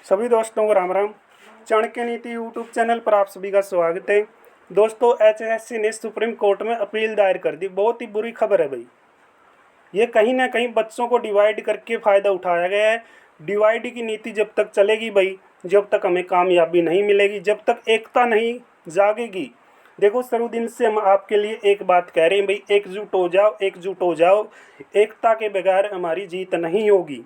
सभी दोस्तों को राम राम। चाणक्य नीति यूट्यूब चैनल पर आप सभी का स्वागत है। दोस्तों, एचएससी ने सुप्रीम कोर्ट में अपील दायर कर दी। बहुत ही बुरी खबर है भाई। ये कहीं ना कहीं बच्चों को डिवाइड करके फ़ायदा उठाया गया है। डिवाइड की नीति जब तक चलेगी भाई, जब तक हमें कामयाबी नहीं मिलेगी, जब तक एकता नहीं जागेगी। देखो, शुरू दिन से हम आपके लिए एक बात कह रहे हैं भाई, एकजुट हो जाओ, एकजुट हो जाओ। एकता के बगैर हमारी जीत नहीं होगी।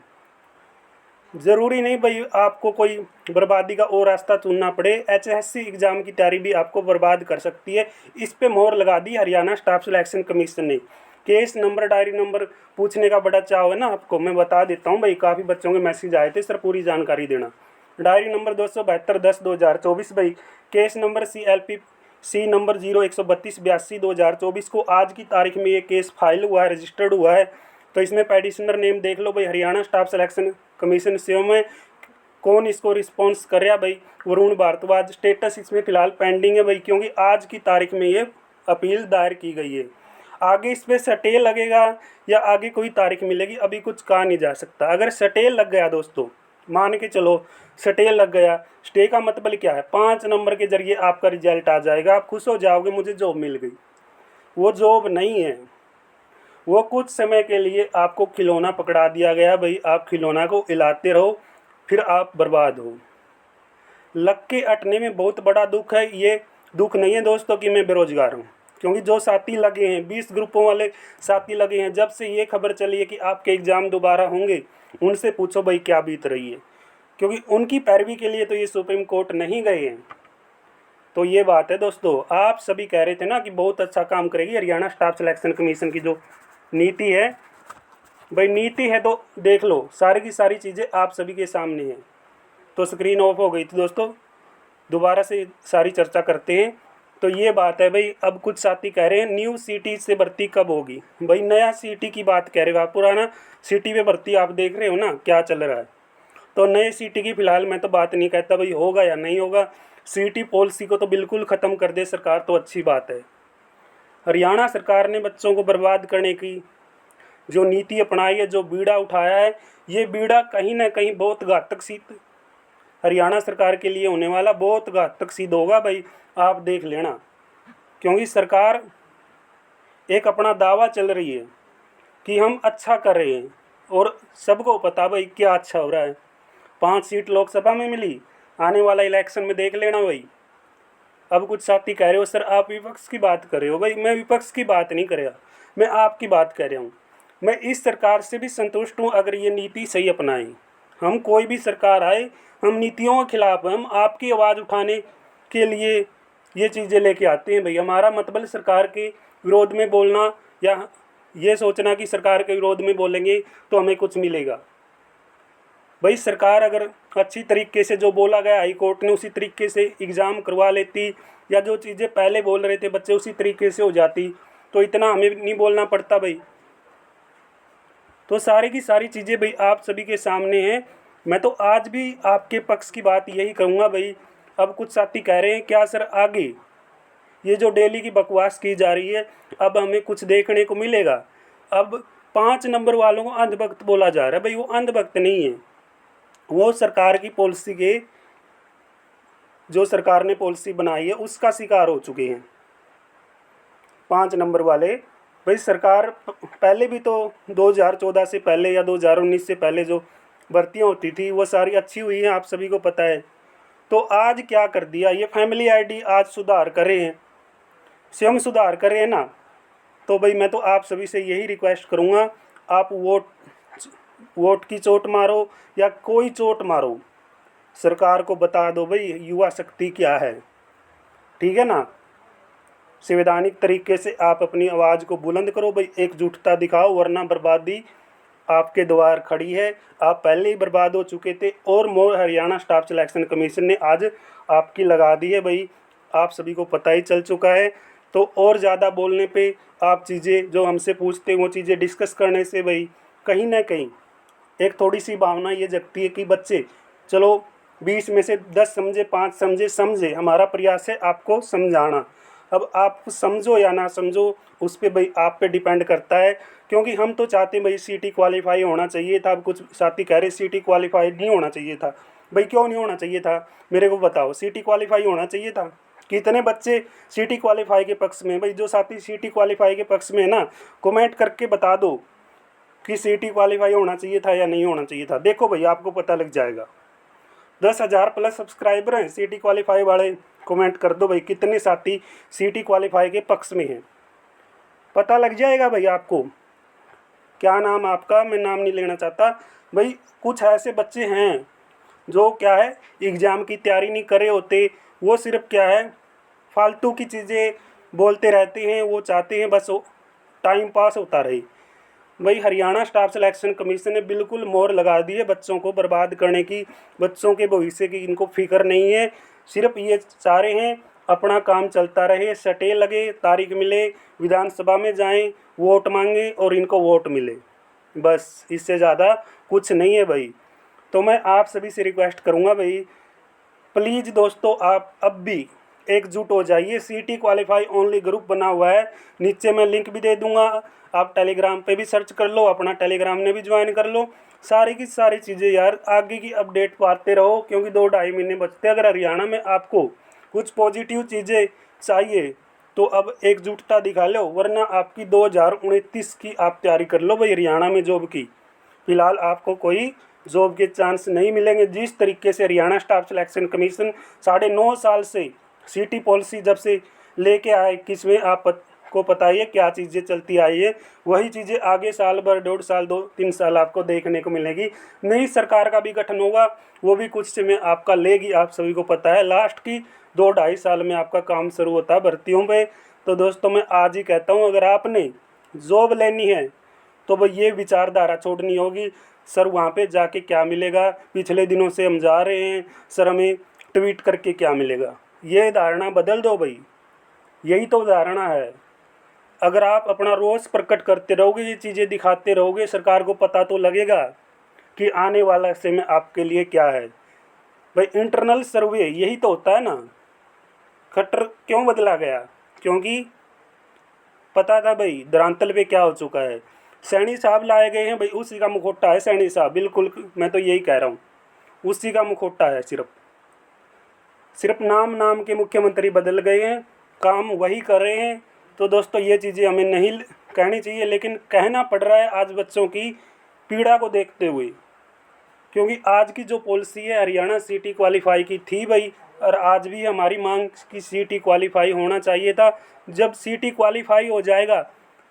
ज़रूरी नहीं भाई आपको कोई बर्बादी का और रास्ता चुनना पड़े। एचएससी एग्ज़ाम की तैयारी भी आपको बर्बाद कर सकती है। इस पे मोहर लगा दी हरियाणा स्टाफ सिलेक्शन कमीशन ने। केस नंबर, डायरी नंबर पूछने का बड़ा चाव है ना आपको, मैं बता देता हूँ भाई। काफ़ी बच्चों के मैसेज आए थे, सर पूरी जानकारी देना। डायरी नंबर 272-10-2024 भाई। केस नंबर CLPC नंबर 0132-82-2024 को आज की तारीख में ये केस फाइल हुआ है, रजिस्टर्ड हुआ है। तो इसमें पेटिशनर नेम देख लो भाई, हरियाणा स्टाफ सिलेक्शन कमीशन से। में कौन इसको रिस्पॉन्स कर रहा भाई? वरुण भारद्वाज। स्टेटस इसमें फ़िलहाल पेंडिंग है भाई, क्योंकि आज की तारीख में ये अपील दायर की गई है। आगे इस पर स्टे लगेगा या आगे कोई तारीख मिलेगी, अभी कुछ कहा नहीं जा सकता। अगर स्टे लग गया दोस्तों, मान के चलो स्टे लग गया, स्टे का मतलब क्या है? 5 नंबर के जरिए आपका रिजल्ट आ जाएगा, आप खुश हो जाओगे, मुझे जॉब मिल गई। वो जॉब नहीं है, वो कुछ समय के लिए आपको खिलौना पकड़ा दिया गया भाई। आप खिलौना को हिलाते रहो, फिर आप बर्बाद हो। लक के अटने में बहुत बड़ा दुख है। ये दुख नहीं है दोस्तों कि मैं बेरोजगार हूँ, क्योंकि जो साथी लगे हैं, 20 ग्रुपों वाले साथी लगे हैं, जब से ये खबर चली है कि आपके एग्ज़ाम दोबारा होंगे, उनसे पूछो भाई क्या बीत रही है, क्योंकि उनकी पैरवी के लिए तो ये सुप्रीम कोर्ट नहीं गए हैं। तो ये बात है दोस्तों। आप सभी कह रहे थे ना कि बहुत अच्छा काम करेगी हरियाणा स्टाफ सिलेक्शन कमीशन की जो नीति है भाई। नीति है तो देख लो, सारी की सारी चीज़ें आप सभी के सामने हैं। तो स्क्रीन ऑफ हो गई थी दोस्तों, दोबारा से सारी चर्चा करते हैं। तो ये बात है भाई। अब कुछ साथी कह रहे हैं न्यू सिटी से भर्ती कब होगी? भाई नया सिटी की बात कह रहे हो आप, पुराना सिटी पे भर्ती आप देख रहे हो ना क्या चल रहा है। तो नए सिटी की फ़िलहाल मैं तो बात नहीं कहता भाई, होगा या नहीं होगा। सिटी पॉलिसी को तो बिल्कुल ख़त्म कर दे सरकार तो अच्छी बात है। हरियाणा सरकार ने बच्चों को बर्बाद करने की जो नीति अपनाई है, जो बीड़ा उठाया है, ये बीड़ा कहीं ना कहीं बहुत घातक सिद्ध हरियाणा सरकार के लिए होने वाला, बहुत घातक सिद्ध होगा भाई। आप देख लेना, क्योंकि सरकार एक अपना दावा चल रही है कि हम अच्छा कर रहे हैं, और सबको पता भाई क्या अच्छा हो रहा है। 5 सीट लोकसभा में मिली, आने वाला इलेक्शन में देख लेना भाई। अब कुछ साथी कह रहे हो सर आप विपक्ष की बात कर रहे हो। भाई मैं विपक्ष की बात नहीं कर रहा, मैं आपकी बात कर रहा हूँ। मैं इस सरकार से भी संतुष्ट हूँ अगर ये नीति सही अपनाएं। हम कोई भी सरकार आए, हम नीतियों के खिलाफ, हम आपकी आवाज़ उठाने के लिए ये चीज़ें लेके आते हैं भाई। हमारा मतलब सरकार के विरोध में बोलना या ये सोचना कि सरकार के विरोध में बोलेंगे तो हमें कुछ मिलेगा। भाई सरकार अगर अच्छी तरीके से जो बोला गया हाई कोर्ट ने, उसी तरीके से एग्ज़ाम करवा लेती, या जो चीज़ें पहले बोल रहे थे बच्चे उसी तरीके से हो जाती, तो इतना हमें नहीं बोलना पड़ता भाई। तो सारी की सारी चीज़ें भाई आप सभी के सामने हैं। मैं तो आज भी आपके पक्ष की बात यही कहूँगा भाई। अब कुछ साथी कह रहे हैं क्या सर आगे ये जो डेली की बकवास की जा रही है, अब हमें कुछ देखने को मिलेगा? अब 5 नंबर वालों को अंधभक्त बोला जा रहा है भाई। वो अंधभक्त नहीं है, वो सरकार की पॉलिसी के, जो सरकार ने पॉलिसी बनाई है उसका शिकार हो चुके हैं 5 नंबर वाले। भाई सरकार पहले भी तो 2014 से पहले या 2019 से पहले जो भर्तियां होती थी वो सारी अच्छी हुई हैं, आप सभी को पता है। तो आज क्या कर दिया, ये फैमिली आईडी आज सुधार कर रहे हैं, स्वयं सुधार कर रहे हैं ना। तो भाई मैं तो आप सभी से यही रिक्वेस्ट करूँगा, आप वोट की चोट मारो या कोई चोट मारो, सरकार को बता दो भाई युवा शक्ति क्या है, ठीक है ना। संवैधानिक तरीके से आप अपनी आवाज़ को बुलंद करो भाई, एकजुटता दिखाओ, वरना बर्बादी आपके द्वार खड़ी है। आप पहले ही बर्बाद हो चुके थे, और मोर हरियाणा स्टाफ सिलेक्शन कमीशन ने आज आपकी लगा दी है भाई, आप सभी को पता ही चल चुका है। तो और ज़्यादा बोलने पे, आप चीज़ें जो हमसे पूछते हैं वो चीज़ें डिस्कस करने से भाई कहीं ना कहीं एक थोड़ी सी भावना ये जगती है कि बच्चे चलो 20 में से 10 समझे, 5 समझे। हमारा प्रयास है आपको समझाना। अब आप समझो या ना समझो, उस पर भाई आप पे डिपेंड करता है क्योंकि हम तो चाहते भाई सीटी क्वालिफाई होना चाहिए था। अब कुछ साथी कह रहे सीटी क्वालिफाई नहीं होना चाहिए था। भाई क्यों नहीं होना चाहिए था, मेरे को बताओ। सीटी क्वालिफाई होना चाहिए था। कितने बच्चे सीटी क्वालिफाई के पक्ष में? भाई जो साथी सीटी क्वालिफाई के पक्ष में है ना, कमेंट करके बता दो कि सीटी क्वालिफाई होना चाहिए था या नहीं होना चाहिए था। देखो भाई आपको पता लग जाएगा। 10,000 प्लस सब्सक्राइबर हैं सीटी क्वालिफाई वाले। कमेंट कर दो भाई कितने साथी सीटी क्वालिफाई के पक्ष में हैं, पता लग जाएगा भाई आपको। क्या नाम आपका, मैं नाम नहीं लेना चाहता। भाई कुछ ऐसे बच्चे हैं जो क्या है एग्ज़ाम की तैयारी नहीं करे होते, वो सिर्फ क्या है फालतू की चीज़ें बोलते रहते हैं। वो चाहते हैं बस टाइम पास होता रहे। भाई हरियाणा स्टाफ सिलेक्शन कमीशन ने बिल्कुल मोहर लगा दी है बच्चों को बर्बाद करने की, बच्चों के भविष्य की इनको फिक्र नहीं है। सिर्फ ये चाह रहे हैं अपना काम चलता रहे, सटे लगे, तारीख मिले, विधानसभा में जाएं, वोट मांगे और इनको वोट मिले, बस इससे ज़्यादा कुछ नहीं है भाई। तो मैं आप सभी से रिक्वेस्ट करूँगा भाई, प्लीज़ दोस्तों आप अब भी एकजुट हो जाइए। सीटी क्वालिफाई ओनली ग्रुप बना हुआ है, नीचे मैं लिंक भी दे दूंगा। आप टेलीग्राम पे भी सर्च कर लो, अपना टेलीग्राम ने भी ज्वाइन कर लो। सारी की सारी चीज़ें यार आगे की अपडेट पाते रहो, क्योंकि 2-2.5 महीने बचते हैं। अगर हरियाणा में आपको कुछ पॉजिटिव चीज़ें चाहिए तो अब एकजुटता दिखा लो, वरना आपकी 2029 की आप तैयारी कर लो भाई हरियाणा में जॉब की। फ़िलहाल आपको कोई जॉब के चांस नहीं मिलेंगे। जिस तरीके से हरियाणा स्टाफ सिलेक्शन कमीशन 9.5 साल से सीटी पॉलिसी जब से लेके आए, किसमें आपको पता ही है क्या चीज़ें चलती आई है, वही चीज़ें आगे साल भर 1.5 साल 2-3 साल आपको देखने को मिलेगी। नई सरकार का भी गठन होगा, वो भी कुछ समय आपका लेगी, आप सभी को पता है। लास्ट की 2-2.5 साल में आपका काम शुरू होता है भर्तियों पे। तो दोस्तों मैं आज ही कहता हूँ, अगर आपने जॉब लेनी है तो भाई ये विचारधारा छोड़नी होगी, सर वहाँ पे जाके क्या मिलेगा, पिछले दिनों से हम जा रहे हैं, सर हमें ट्वीट करके क्या मिलेगा। ये धारणा बदल दो भाई, यही तो धारणा है। अगर आप अपना रोष प्रकट करते रहोगे, ये चीज़ें दिखाते रहोगे, सरकार को पता तो लगेगा कि आने वाला समय आपके लिए क्या है। भाई इंटरनल सर्वे यही तो होता है ना। खट्टर क्यों बदला गया? क्योंकि पता था भाई दरांतल पे क्या हो चुका है। सैनी साहब लाए गए हैं भाई, उसी का मुखौटा है सैनी साहब, बिल्कुल मैं तो यही कह रहा हूँ, उसी का मुखौटा है। सिर्फ नाम के मुख्यमंत्री बदल गए हैं, काम वही कर रहे हैं। तो दोस्तों ये चीज़ें हमें नहीं कहनी चाहिए, लेकिन कहना पड़ रहा है आज बच्चों की पीड़ा को देखते हुए। क्योंकि आज की जो पॉलिसी है हरियाणा सीटी क्वालिफाई की थी भाई, और आज भी हमारी मांग की सीटी क्वालिफाई होना चाहिए था। जब सीटी क्वालिफाई हो जाएगा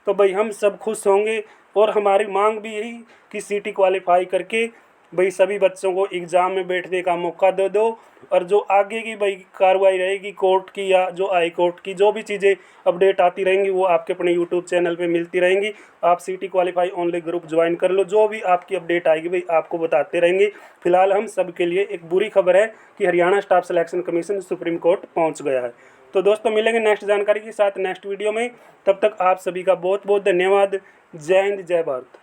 तो भाई हम सब खुश होंगे, और हमारी मांग भी यही कि सीटी क्वालिफाई करके भाई सभी बच्चों को एग्ज़ाम में बैठने का मौका दे दो। और जो आगे की भाई कार्रवाई रहेगी कोर्ट की या जो हाई कोर्ट की, जो भी चीज़ें अपडेट आती रहेंगी वो आपके अपने यूट्यूब चैनल पे मिलती रहेंगी। आप सीटी क्वालिफाई ओनली ग्रुप ज्वाइन कर लो, जो भी आपकी अपडेट आएगी भाई आपको बताते रहेंगे। फिलहाल हम सब के लिए एक बुरी खबर है कि Haryana staff selection commission supreme court पहुँच गया है। तो दोस्तों मिलेंगे नेक्स्ट जानकारी के साथ नेक्स्ट वीडियो में, तब तक आप सभी का बहुत बहुत धन्यवाद। जय हिंद, जय भारत।